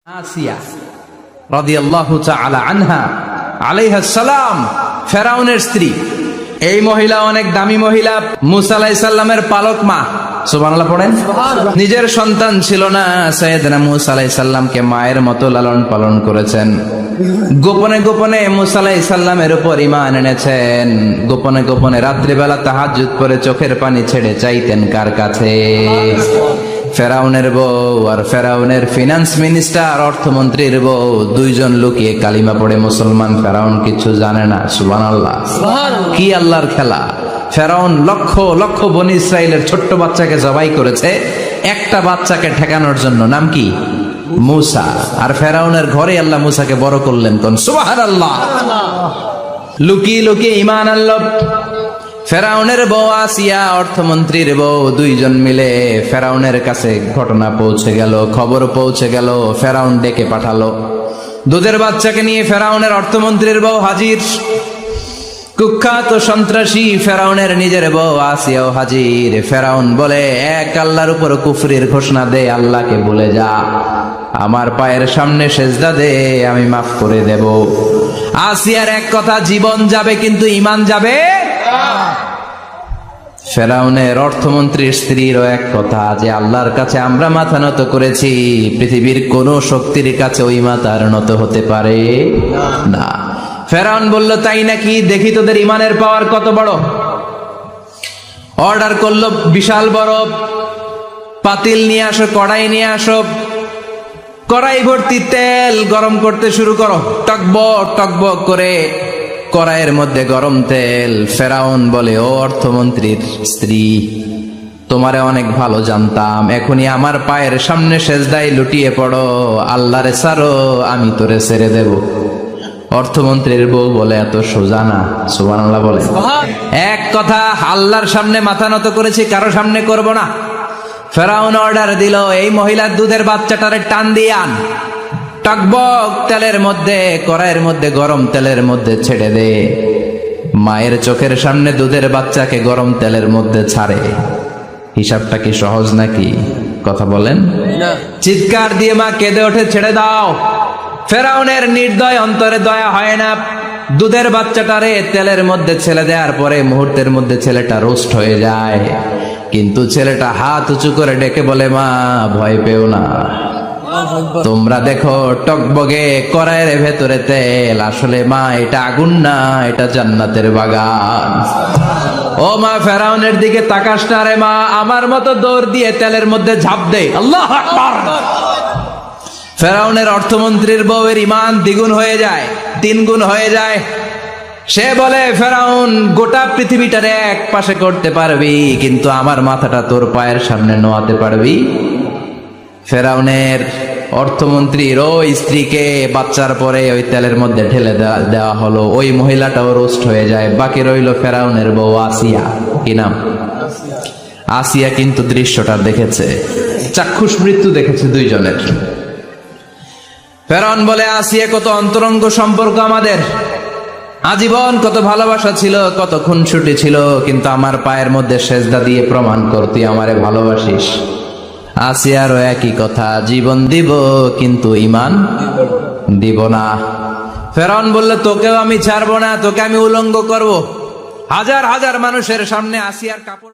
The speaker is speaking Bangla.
আসিয়া রাদিয়াল্লাহু তাআলা আনহা আলাইহিস সালাম ফেরাউনের স্ত্রী। এই মহিলা অনেক দামি মহিলা, মুসা আলাইহিস সালামের পালক মা। সুবহানাল্লাহ পড়েন। নিজের সন্তান ছিল না, সাইয়েদনা মুসা আলাইহিস সালামকে মায়ের মতো লালন পালন করেছেন। গোপনে গোপনে মুসা আলাইহিস সালামের উপর ঈমান এনেছেন। গোপনে গোপনে রাত্রিবেলা তাহাজ্জুদ পড়ে চোখের পানি ছেড়ে চাইতেন কার কাছে? ফেরাউনের বউ আর ফেরাউনের ফিনান্স মিনিস্টার, অর্থমন্ত্রীর বউ, দুইজন লুকিয়ে কালিমা পড়ে মুসলমান। ফেরাউন কিছু জানে না। সুবহানাল্লাহ। কি আল্লাহর খেলা! ফেরাউন লক্ষ লক্ষ বনী ইসরাইলের ছোট্ট বাচ্চাকে জবাই করেছে একটা বাচ্চাকে ঠেকানোর জন্য। নাম কি? মুসা। আর ফেরাউনের ঘরে আল্লাহ মুসাকে বড় করলেন। কোন সুবহানাল্লাহ! লুকিয়ে লুকিয়ে ঈমান আনলো। ফেরাউনের বউ আসিয়া, অর্থমন্ত্রীর বউ, দুইজন মিলে ফেরাউনের কাছে ঘটনা পৌঁছে গেল, খবর পৌঁছে গেল। ফেরাউন ডেকে পাঠালো দুধের বাচ্চাকে নিয়ে। ফেরাউনের অর্থমন্ত্রীর বউ হাজির। কুখ্যাত সন্ত্রাসী ফেরাউনের নিজের বউ আসিয়াও হাজির। ফেরাউন বলে, এক আল্লাহর উপর কুফরির ঘোষণা দে, আল্লাহকে ভুলে যা, আমার পায়ের সামনে সেজদা দে, আমি মাফ করে দেব। আসিয়ার এক কথা, জীবন যাবে কিন্তু ঈমান যাবে। ফেরাউনের অর্থমন্ত্রীর স্ত্রীরও এক কথা, যে আল্লাহর কাছে আমরা মাথা নত করেছি, পৃথিবীর কোন শক্তির কাছে ওই মাথার নত হতে পারে না। ফেরাউন বলল, তাই নাকি? দেখি তোদের ঈমানের পাওয়ার কত বড়। অর্ডার করলো, বিশাল বড় পাতিল নিয়ে আসো, কড়াই নিয়ে আসো, কড়াই ভর্তি তেল গরম করতে শুরু করো। টকবক টকবক করে কড়াইয়ের মধ্যে গরম তেল। ফেরাউন বলে, ও অর্থমন্ত্রীর স্ত্রী, তোমারে অনেক ভালো জানতাম, এখনই আমার পায়ের সামনে সেজদায় লুটিয়ে পড়ো, আল্লাহরে ছাড়ো, আমি তোরে ছেড়ে দেব। অর্থমন্ত্রীর বউ বলে, এত সোজা না। সুবহানাল্লাহ বলে। এক কথা, আল্লাহর সামনে মাথা নত করেছি, কারো সামনে করব না। ফেরাউন অর্ডার দিল, এই মহিলার দুধের বাচ্চাটারে টান দিয়ে আন, টকবক তেলের মধ্যে, কড়াইয়ের মধ্যে গরম তেলের মধ্যে ছেড়ে দে। মায়ের চোখের সামনে দুধের বাচ্চাকে গরম তেলের মধ্যে ছাড়ে। হিসাবটা কি সহজ নাকি? কথা বলেন। চিৎকার দিয়ে মা কেঁদে ওঠে, ছেড়ে দাও। ফেরাউনের নির্দয় অন্তরে দয়া হয় না। দুধের বাচ্চাটারে তেলের মধ্যে ছেড়ে দেওয়ার পরে মুহূর্তের মধ্যে ছেলেটা রোস্ট হয়ে যায়। কিন্তু ছেলেটা হাত উঁচু করে ডেকে বলে, মা ভয় পেও না, তোমরা দেখো টকবগে কড়াইয়ের ভেতরে তেল, আসলে মা এটা আগুন না, এটা জান্নাতের বাগান। ও মা, ফেরাউনের দিকে তাকাস না রে মা, আমার মতো দৌড় দিয়ে তেলের মধ্যে ঝাঁপ দে। আল্লাহু আকবার। ফেরাউনের অর্থমন্ত্রীর বউয়ের ঈমান দ্বিগুণ হয়ে যায়, 3 গুণ হয়ে যায়। সে বলে, ফেরাউন, গোটা পৃথিবীটারে এক পাশে করতে পারবি, কিন্তু আমার মাথাটা তোর পায়ের সামনে নোয়াতে পারবি? ফেরাউনের অর্থমন্ত্রীর ওই স্ত্রীকে বাচ্চার পরে ওই তেলের মধ্যে ঢেলে দেওয়া হলো। ওই মহিলাটাও রোস্ট হয়ে যায়। বাকি রইল ফেরাউনের বউ আসিয়া। কি নাম? আসিয়া কিন্তু দৃশ্যটা দেখেছে, চাক্ষুষ মৃত্যু দেখেছে দুইজনের। ফেরাউন বলে, আসিয়া, কত অন্তরঙ্গ সম্পর্ক আমাদের, আজীবন কত ভালোবাসা ছিল, কত খুনসুটি ছিল, কিন্তু আমার পায়ের মধ্যে সেজদা দিয়ে প্রমাণ কর তুই আমারে ভালোবাসিস। আসিয়ারও একই কথা, জীবন দিব কিন্তু ঈমান দিব না। ফেরাউন বললে, তোকেও আমি ছাড়বো না, তোকে আমি উলঙ্গ করব। হাজার হাজার মানুষের সামনে আসিয়ার কাপড়